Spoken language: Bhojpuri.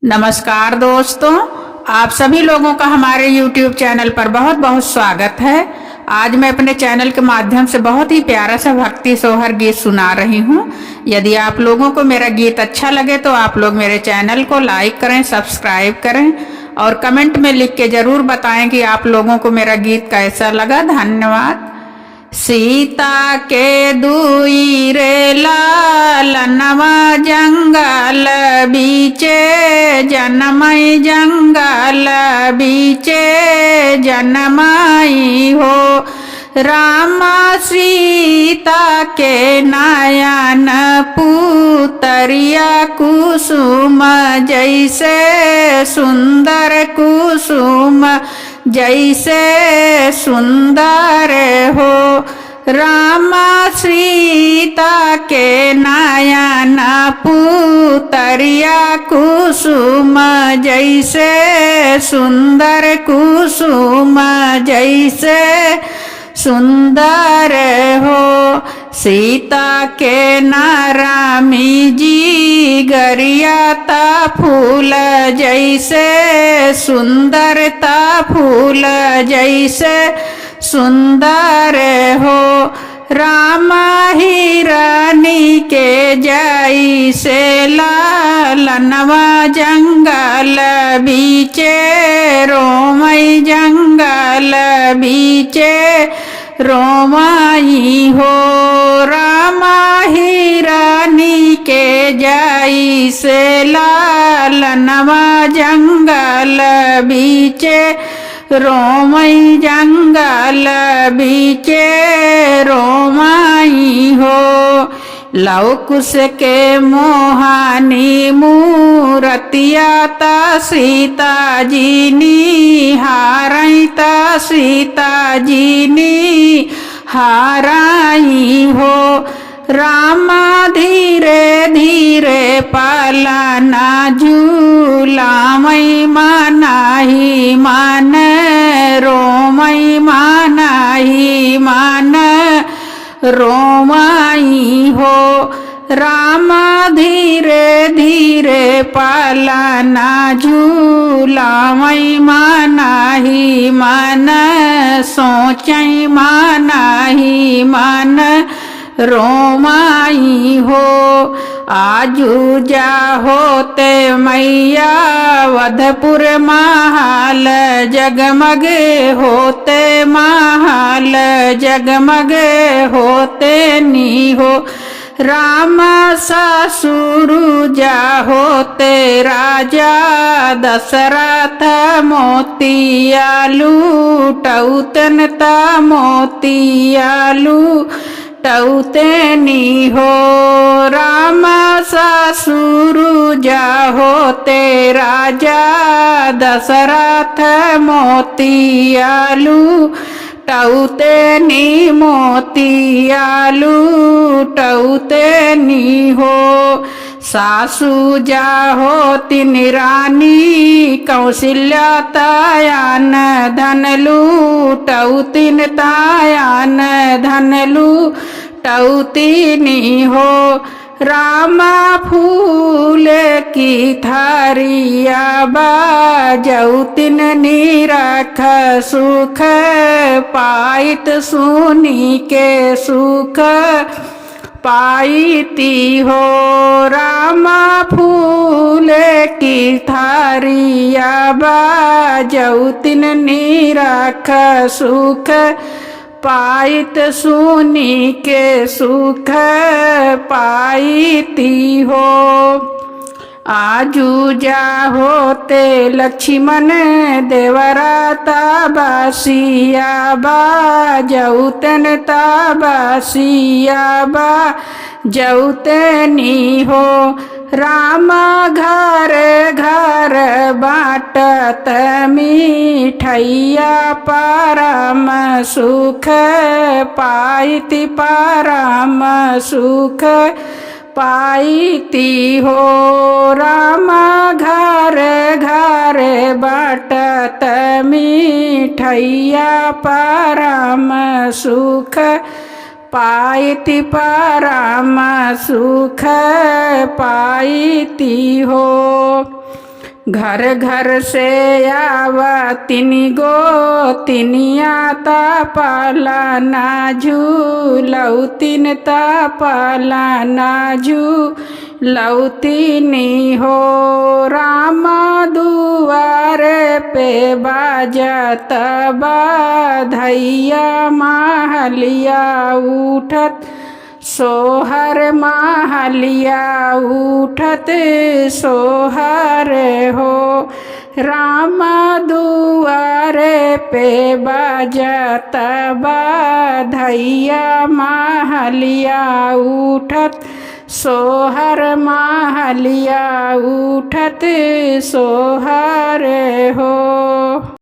नमस्कार दोस्तों, आप सभी लोगों का हमारे YouTube चैनल पर बहुत बहुत स्वागत है। आज मैं अपने चैनल के माध्यम से बहुत ही प्यारा सा भक्ति सोहर गीत सुना रही हूँ। यदि आप लोगों को मेरा गीत अच्छा लगे तो आप लोग मेरे चैनल को लाइक करें, सब्सक्राइब करें और कमेंट में लिख के ज़रूर बताएं कि आप लोगों को मेरा गीत कैसा लगा। धन्यवाद। सीता के दुई रे लालनवा जंगल बीचे जनमई जंगल बीचे जनमई हो। रामा सीता के नयन पुतरिया कुसुम जैसे सुंदर कुसुम जैसे सुंदर हो। रामा सीता के नयन पुतरिया कुसुम जैसे सुंदर कुसुम जैसे सुंदर हो। सीता के नारामी जी गरियाता फूल जैसे सुंदरता फूल जैसे सुंदर हो। रामा हिरानी के जैसे लालनवा जंगल बीचे रोमई जंगल बीचे रोमाई हो। रामा हिरानी के जैसे लालनवा जंगल बीचे रोमई जंगल बीचे रोमाई हो। लवकुश के मोहानी मूरतिया ता सीता जी नी हारई ता सीता जी नी हाराई हो। रामा धीरे धीरे पालना झूलामई मानाही मान रोमई मानाही मान रोमाई हो। रामा धीरे धीरे पालना झूलामई मानाही मान सोचई मानाही मान रोमाई हो। आजू जा होते मैया वधपुर महाल जगमग होते महाल जगमग होते नी हो। रामा ससुरु जा होते राजा दशरथ मोतियालू टौतन ता मोतियालू टौते नी हो। रामा ससुरु जा होते राजा दशरथ मोतियालू टौते नी मोतियालू टौते नी हो। सासू जा होती रानी कौशल्या तायान धन लूटौतिन तायान धन लूटौती नी हो। रामा फूल की थारिया बाजौतिन निरख सुख पाइत सुनी के सुख पाईती हो। रामा फूल की थारिया बाजौतिन निरख सुख पाइत सुनी के सुख पाईती हो। आजू जा होते लक्ष्मण देवराता बासिया बाजौतन ता बासिया बाजौते नी हो। रामा घर घर बाटत मिठैया परम सुख पाईति परम सुख पाईती हो। रामा घर घर बाटत मिठैया परम सुख पाईति परम सुख पाईती हो। घर घर से आवतिनी गोतिनिया पालना झूलौतिन पालना झूलौतिनी हो। राम दुआरे पे बाजत बधैया महलिया उठत सोहर महलिया उठत सोहर हो। राम दुआरे पे बाजत बधैया महलिया उठत सोहर महलिया उठत सोहर हो।